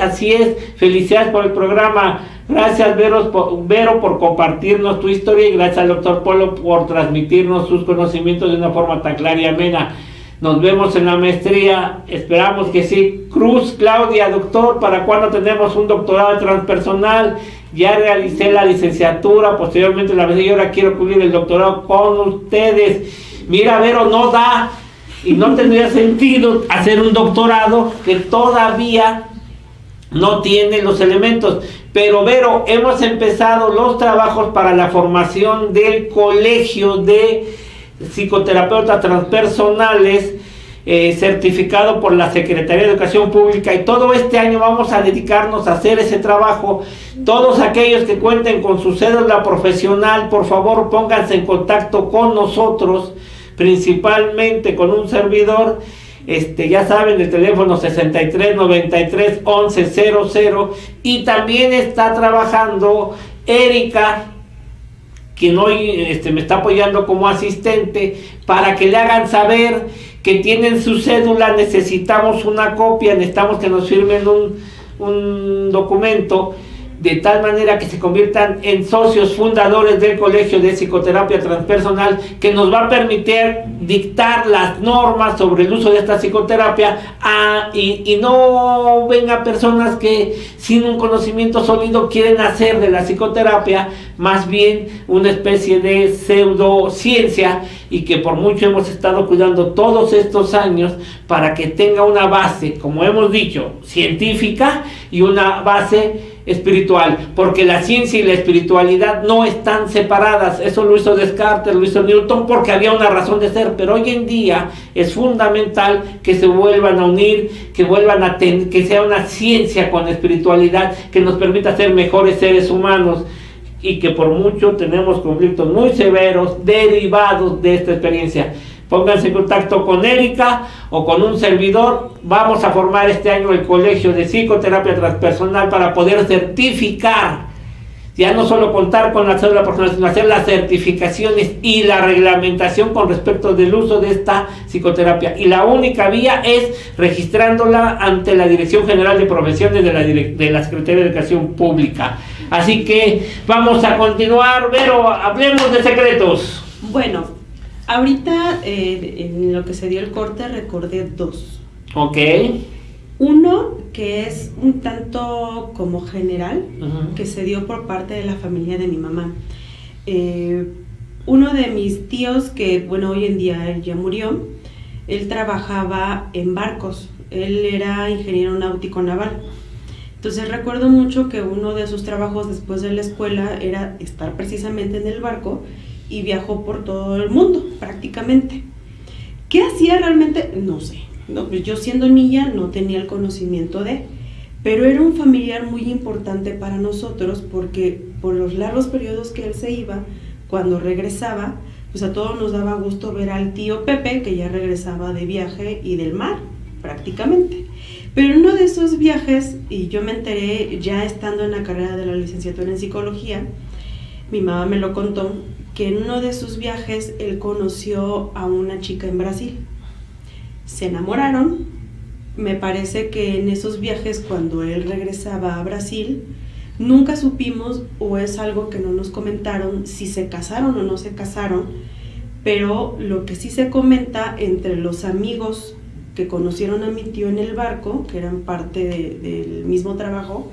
felicidades por el programa, gracias Vero por compartirnos tu historia, y gracias al doctor Polo por transmitirnos sus conocimientos de una forma tan clara y amena. Nos vemos en la maestría, esperamos que sí. Cruz Claudia, doctor, ¿para cuándo tenemos un doctorado transpersonal? Ya realicé la licenciatura, posteriormente la maestría, y ahora quiero cubrir el doctorado con ustedes. Mira, Vero, no da y no tendría sentido hacer un doctorado que todavía no tiene los elementos. Pero Vero, hemos empezado los trabajos para la formación del colegio de psicoterapeutas transpersonales, certificado por la Secretaría de Educación Pública, y todo este año vamos a dedicarnos a hacer ese trabajo. Todos aquellos que cuenten con su cédula profesional, por favor pónganse en contacto con nosotros, principalmente con un servidor. Ya saben, el teléfono 63 93 11 00, y también está trabajando Erika, quien hoy me está apoyando como asistente, para que le hagan saber que tienen su cédula. Necesitamos una copia, necesitamos que nos firmen un documento, de tal manera que se conviertan en socios fundadores del Colegio de Psicoterapia Transpersonal, que nos va a permitir dictar las normas sobre el uso de esta psicoterapia, y no vengan personas que sin un conocimiento sólido quieren hacer de la psicoterapia más bien una especie de pseudociencia, y que por mucho hemos estado cuidando todos estos años para que tenga una base, como hemos dicho, científica, y una base espiritual, porque la ciencia y la espiritualidad no están separadas. Eso lo hizo Descartes, lo hizo Newton, porque había una razón de ser, pero hoy en día es fundamental que se vuelvan a unir, que sea una ciencia con espiritualidad, que nos permita ser mejores seres humanos, y que por mucho tenemos conflictos muy severos derivados de esta experiencia. Pónganse en contacto con Erika o con un servidor. Vamos a formar este año el Colegio de Psicoterapia Transpersonal para poder certificar, ya no solo contar con la cédula profesional, sino hacer las certificaciones y la reglamentación con respecto del uso de esta psicoterapia. Y la única vía es registrándola ante la Dirección General de Profesiones de la Secretaría de Educación Pública. Así que vamos a continuar, pero hablemos de secretos. Bueno, ahorita en lo que se dio el corte recordé dos. Ok. Uno que es un tanto como general, Ujú. que se dio por parte de la familia de mi mamá. Uno de mis tíos, que bueno, hoy en día él ya murió, él trabajaba en barcos, él era ingeniero náutico naval. Entonces recuerdo mucho que uno de sus trabajos después de la escuela era estar precisamente en el barco y viajó por todo el mundo prácticamente. ¿Qué hacía realmente? No sé. No, pues yo siendo niña no tenía el conocimiento de, pero era un familiar muy importante para nosotros porque por los largos periodos que él se iba, cuando regresaba, pues a todos nos daba gusto ver al tío Pepe, que ya regresaba de viaje y del mar, prácticamente. Pero en uno de esos viajes, y yo me enteré ya estando en la carrera de la licenciatura en psicología, mi mamá me lo contó, que en uno de sus viajes él conoció a una chica en Brasil. Se enamoraron. Me parece que en esos viajes, cuando él regresaba a Brasil, nunca supimos, o es algo que no nos comentaron, si se casaron o no se casaron, pero lo que sí se comenta entre los amigos que conocieron a mi tío en el barco, que eran parte del mismo trabajo,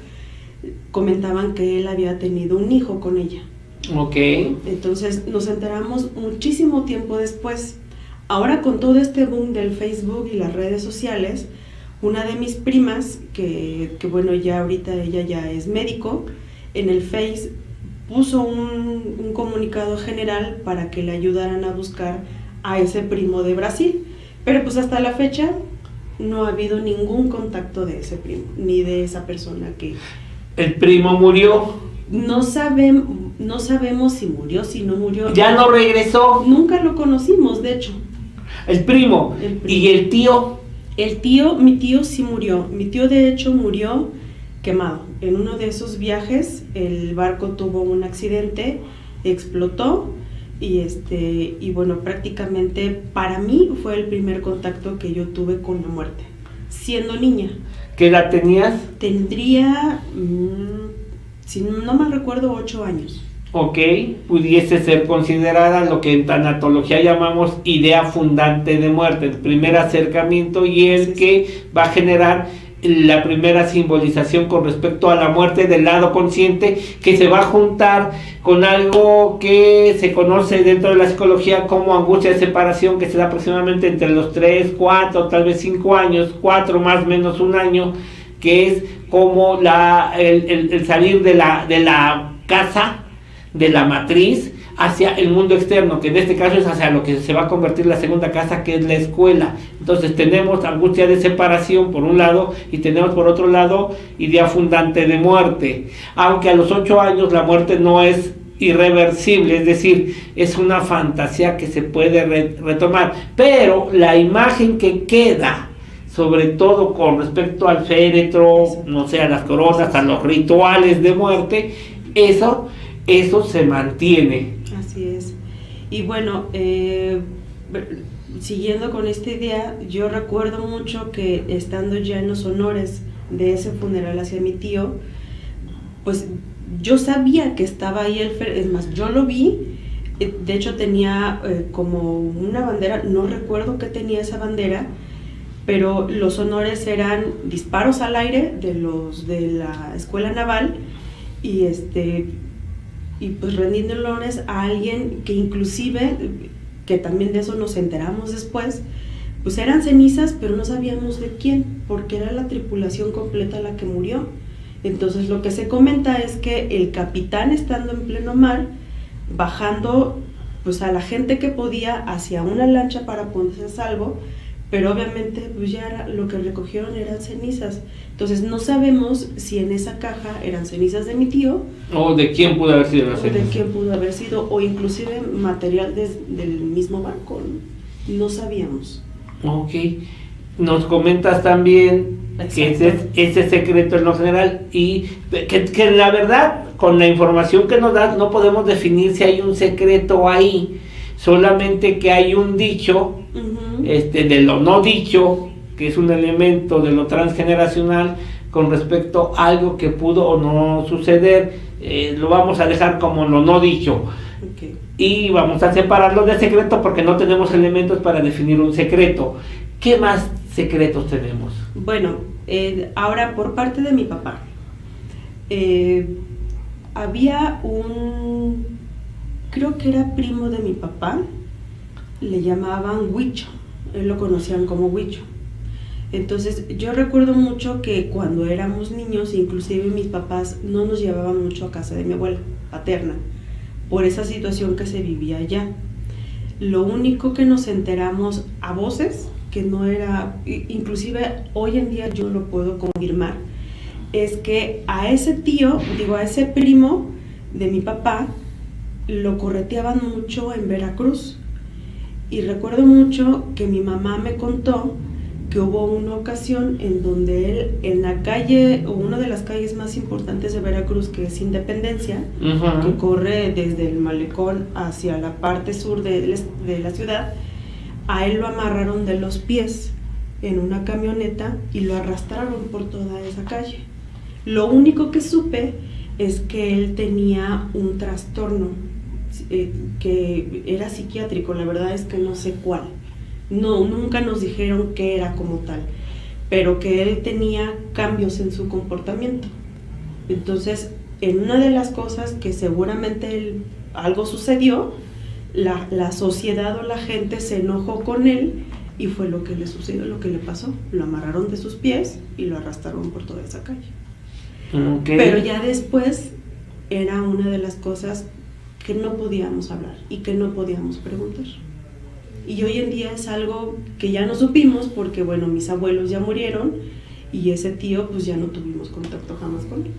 comentaban que él había tenido un hijo con ella. Ok. Entonces nos enteramos muchísimo tiempo después. Ahora, con todo este boom del Facebook y las redes sociales, una de mis primas, que bueno, ya ahorita ella ya es médico, en el Face puso un comunicado general para que le ayudaran a buscar a ese primo de Brasil. Pero pues hasta la fecha no ha habido ningún contacto de ese primo, ni de esa persona que... El primo murió. No sabemos si murió, si no murió. Ya no regresó. Nunca lo conocimos, de hecho. El primo. ¿Y el tío? Mi tío sí murió. Mi tío de hecho murió quemado. En uno de esos viajes el barco tuvo un accidente, explotó y bueno, prácticamente para mí fue el primer contacto que yo tuve con la muerte, siendo niña. ¿Qué edad tenías? Tendría, si no mal recuerdo, 8 años. Ok, pudiese ser considerada lo que en tanatología llamamos idea fundante de muerte, el primer acercamiento y el que va a generar la primera simbolización con respecto a la muerte del lado consciente, que se va a juntar con algo que se conoce dentro de la psicología como angustia de separación, que se da aproximadamente entre los 3, 4, tal vez 5 años, 4 más o menos un año, que es como el salir de la casa, de la matriz, hacia el mundo externo, que en este caso es hacia lo que se va a convertir la segunda casa, que es la escuela. Entonces tenemos angustia de separación por un lado y tenemos por otro lado idea fundante de muerte, aunque a los 8 años la muerte no es irreversible, es decir, es una fantasía que se puede retomar, pero la imagen que queda, sobre todo con respecto al féretro, no sé, a las coronas, a los rituales de muerte, eso se mantiene. Así es. Y bueno, siguiendo con esta idea, yo recuerdo mucho que estando ya en los honores de ese funeral hacia mi tío, pues yo sabía que estaba ahí es más, yo lo vi, de hecho tenía como una bandera, no recuerdo qué tenía esa bandera, pero los honores eran disparos al aire de los de la escuela naval y pues rendiendo honores a alguien que inclusive, que también de eso nos enteramos después, pues eran cenizas, pero no sabíamos de quién, porque era la tripulación completa la que murió. Entonces lo que se comenta es que el capitán, estando en pleno mar, bajando pues a la gente que podía hacia una lancha para ponerse a salvo, pero obviamente pues ya lo que recogieron eran cenizas. Entonces no sabemos si en esa caja eran cenizas de mi tío, o de quién pudo haber sido la ceniza, o de quién pudo haber sido, o inclusive material del mismo barco, no sabíamos. Ok, nos comentas también que ese secreto en lo general y que la verdad, con la información que nos das, no podemos definir si hay un secreto ahí, solamente que hay un dicho, de lo no dicho, que es un elemento de lo transgeneracional con respecto a algo que pudo o no suceder, lo vamos a dejar como lo no dicho. Okay. Y vamos a separarlo de secreto porque no tenemos elementos para definir un secreto. ¿Qué más secretos tenemos? Bueno, ahora por parte de mi papá, había creo que era primo de mi papá, le llamaban Huicho, él lo conocían como Huicho. Entonces yo recuerdo mucho que cuando éramos niños, inclusive mis papás no nos llevaban mucho a casa de mi abuela paterna, por esa situación que se vivía allá. Lo único que nos enteramos a voces, que no era, inclusive hoy en día yo lo puedo confirmar, es que a ese tío, a ese primo de mi papá, lo correteaban mucho en Veracruz. Y recuerdo mucho que mi mamá me contó que hubo una ocasión en donde él, en la calle, o una de las calles más importantes de Veracruz, que es Independencia, que corre desde el malecón hacia la parte sur de la ciudad, a él lo amarraron de los pies en una camioneta y lo arrastraron por toda esa calle. Lo único que supe es que él tenía un trastorno que era psiquiátrico, la verdad es que no sé cuál. No, nunca nos dijeron qué era como tal, pero que él tenía cambios en su comportamiento. Entonces, en una de las cosas que seguramente algo sucedió, la sociedad o la gente se enojó con él y fue lo que le sucedió, lo que le pasó. Lo amarraron de sus pies y lo arrastraron por toda esa calle. Okay. Pero ya después era una de las cosas que no podíamos hablar y que no podíamos preguntar. Y hoy en día es algo que ya no supimos porque, bueno, mis abuelos ya murieron y ese tío pues ya no tuvimos contacto jamás con él.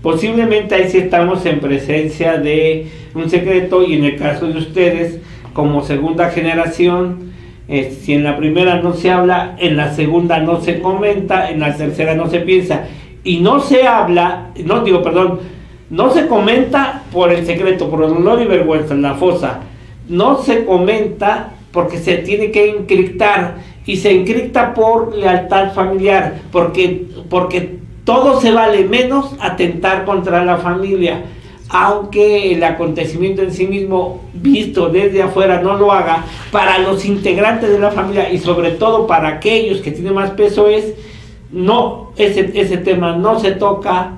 Posiblemente ahí sí estamos en presencia de un secreto, y en el caso de ustedes, como segunda generación, si en la primera no se habla, en la segunda no se comenta, en la tercera no se piensa. Y no se habla, no se comenta por el secreto, por el dolor y vergüenza, en la fosa. No se comenta porque se tiene que encriptar, y se encripta por lealtad familiar, porque todo se vale menos atentar contra la familia, aunque el acontecimiento en sí mismo, visto desde afuera, no lo haga. Para los integrantes de la familia y sobre todo para aquellos que tienen más peso, ese tema no se toca,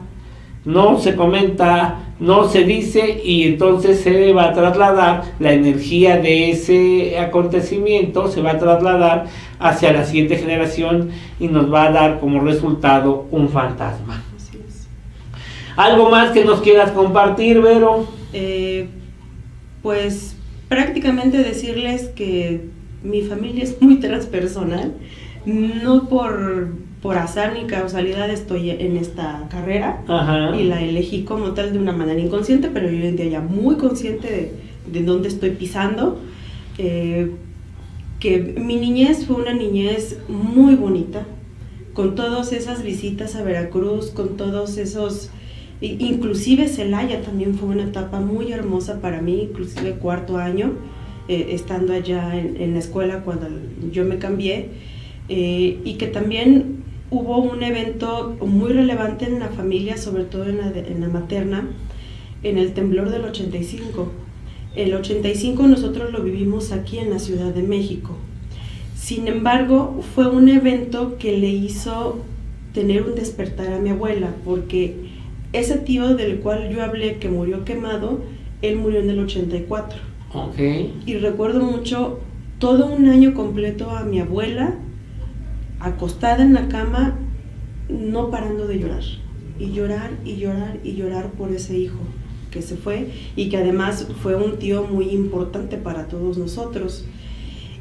no se comenta, no se dice, y entonces se va a trasladar la energía de ese acontecimiento, se va a trasladar hacia la siguiente generación y nos va a dar como resultado un fantasma. Así es. ¿Algo más que nos quieras compartir, Vero? Pues prácticamente decirles que mi familia es muy transpersonal, no por azar ni causalidad estoy en esta carrera. Ajá. Y la elegí como tal de una manera inconsciente, pero yo hoy en día ya muy consciente de dónde estoy pisando. Que mi niñez fue una niñez muy bonita, con todas esas visitas a Veracruz, con todos esos, inclusive Celaya también fue una etapa muy hermosa para mí, inclusive cuarto año, estando allá en la escuela cuando yo me cambié, y que también hubo un evento muy relevante en la familia, sobre todo en la materna, en el temblor del 85. El 85 nosotros lo vivimos aquí en la Ciudad de México. Sin embargo, fue un evento que le hizo tener un despertar a mi abuela, porque ese tío del cual yo hablé que murió quemado, él murió en el 84. Okay. Y recuerdo mucho todo un año completo a mi abuela acostada en la cama, no parando de llorar, y llorar, y llorar, y llorar por ese hijo que se fue, y que además fue un tío muy importante para todos nosotros.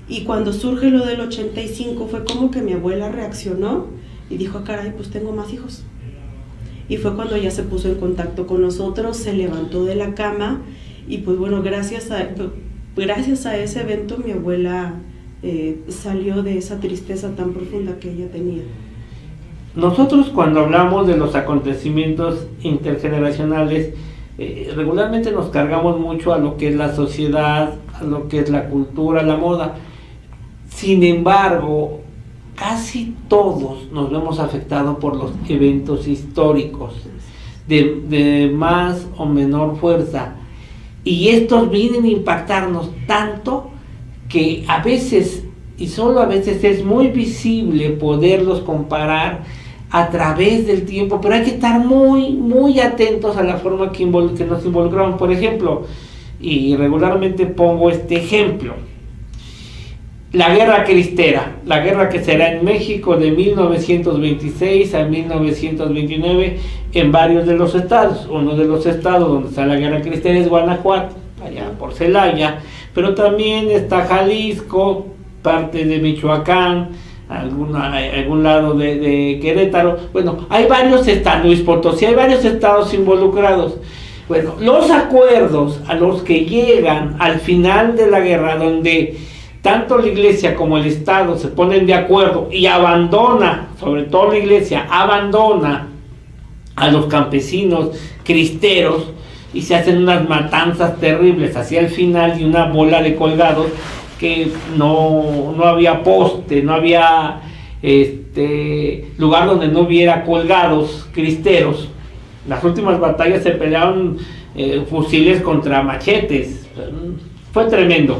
Y cuando surge lo del 85, fue como que mi abuela reaccionó y dijo, caray, pues tengo más hijos. Y fue cuando ella se puso en contacto con nosotros, se levantó de la cama, y pues bueno, gracias a ese evento mi abuela salió de esa tristeza tan profunda que ella tenía. Nosotros, cuando hablamos de los acontecimientos intergeneracionales, regularmente nos cargamos mucho a lo que es la sociedad, a lo que es la cultura, la moda. Sin embargo, casi todos nos vemos afectados por los eventos históricos de más o menor fuerza, y estos vienen a impactarnos tanto que a veces y solo a veces es muy visible poderlos comparar a través del tiempo, pero hay que estar muy, muy atentos a la forma que nos involucramos. Por ejemplo, y regularmente pongo este ejemplo, la guerra cristera, la guerra que será en México de 1926 a 1929 en varios de los estados. Uno de los estados donde está la guerra cristera es Guanajuato, allá por Celaya, pero también está Jalisco, parte de Michoacán, algún lado de Querétaro. Bueno, hay varios estados, Luis Potosí, hay varios estados involucrados. Bueno, los acuerdos a los que llegan al final de la guerra, donde tanto la iglesia como el Estado se ponen de acuerdo y abandona, sobre todo la iglesia, abandona a los campesinos cristeros y se hacen unas matanzas terribles hacia el final y una bola de colgados que no había poste, no había lugar donde no hubiera colgados cristeros. Las últimas batallas se pelearon fusiles contra machetes, fue tremendo.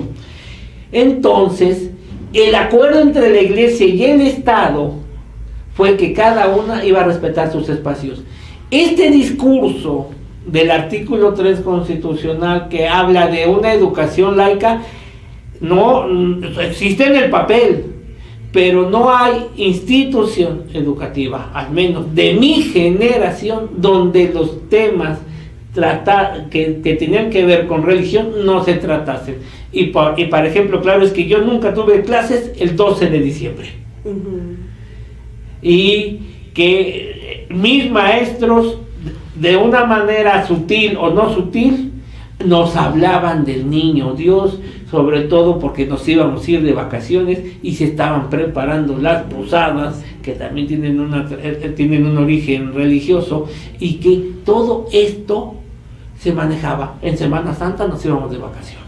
Entonces, el acuerdo entre la iglesia y el Estado fue que cada una iba a respetar sus espacios. Este discurso del artículo 3 constitucional que habla de una educación laica no existe en el papel, pero no hay institución educativa, al menos de mi generación, donde los temas que tenían que ver con religión no se tratasen. Y por ejemplo, claro, es que yo nunca tuve clases el 12 de diciembre. Uh-huh. Y que mis maestros, de una manera sutil o no sutil, nos hablaban del niño Dios, sobre todo porque nos íbamos a ir de vacaciones y se estaban preparando las posadas, que también tienen un origen religioso, y que todo esto se manejaba. En Semana Santa nos íbamos de vacaciones.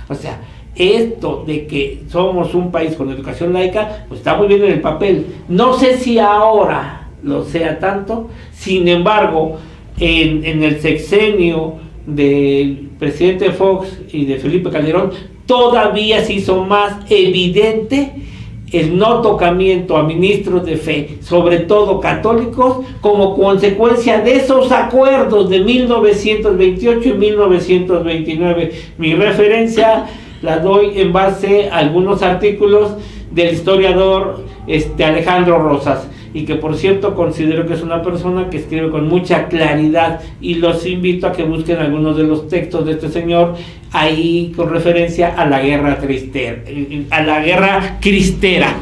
O sea, esto de que somos un país con educación laica, pues está muy bien en el papel. No sé si ahora lo sea tanto, sin embargo, en el sexenio del presidente Fox y de Felipe Calderón, todavía se hizo más evidente el no tocamiento a ministros de fe, sobre todo católicos, como consecuencia de esos acuerdos de 1928 y 1929. Mi referencia la doy en base a algunos artículos del historiador Alejandro Rosas, y que por cierto considero que es una persona que escribe con mucha claridad, y los invito a que busquen algunos de los textos de este señor ahí con referencia a la guerra cristera.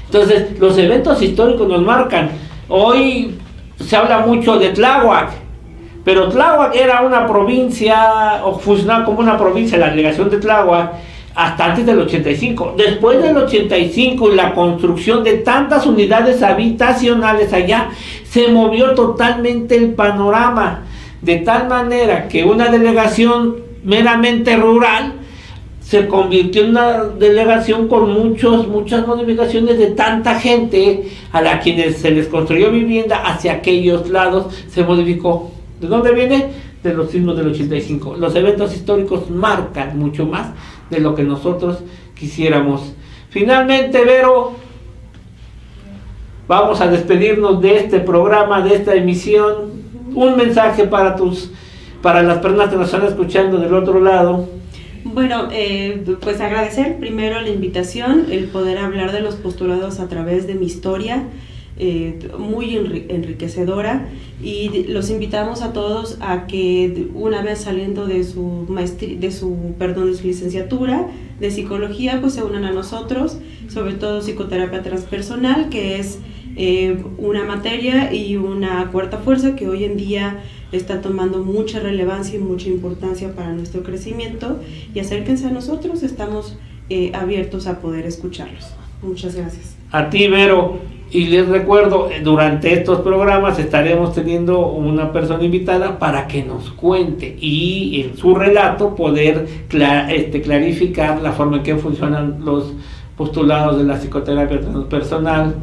Entonces, los eventos históricos nos marcan. Hoy se habla mucho de Tláhuac, pero Tláhuac era una provincia, o funcionaba como una provincia, la delegación de Tláhuac, hasta antes del 85. Después del 85 y la construcción de tantas unidades habitacionales allá, se movió totalmente el panorama, de tal manera que una delegación meramente rural se convirtió en una delegación con muchas modificaciones de tanta gente a la quienes se les construyó vivienda hacia aquellos lados, se modificó. ¿De dónde viene? De los sismos del 85. Los eventos históricos marcan mucho más de lo que nosotros quisiéramos. Finalmente, Vero, vamos a despedirnos de este programa, de esta emisión. Un mensaje para las personas que nos están escuchando del otro lado. Bueno, pues agradecer primero la invitación, el poder hablar de los postulados a través de mi historia, muy enriquecedora, y los invitamos a todos a que una vez saliendo de su licenciatura de psicología, pues se unan a nosotros, sobre todo psicoterapia transpersonal, que es una materia y una cuarta fuerza que hoy en día está tomando mucha relevancia y mucha importancia para nuestro crecimiento, y acérquense a nosotros, estamos abiertos a poder escucharlos. Muchas gracias. A ti, Vero, y les recuerdo, durante estos programas estaremos teniendo una persona invitada para que nos cuente y en su relato poder clarificar la forma en que funcionan los postulados de la psicoterapia transpersonal.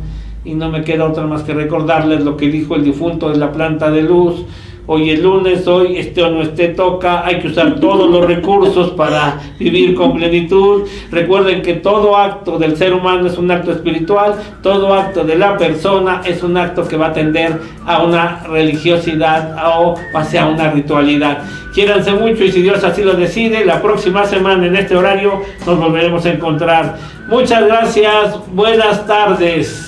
Y no me queda otra más que recordarles lo que dijo el difunto de la Planta de Luz hoy es lunes, hoy esté o no esté toca, hay que usar todos los recursos para vivir con plenitud. Recuerden que todo acto del ser humano es un acto espiritual, todo acto de la persona es un acto que va a tender a una religiosidad o hacia una ritualidad. Quiéranse mucho y si Dios así lo decide, la próxima semana en este horario nos volveremos a encontrar. Muchas gracias, buenas tardes.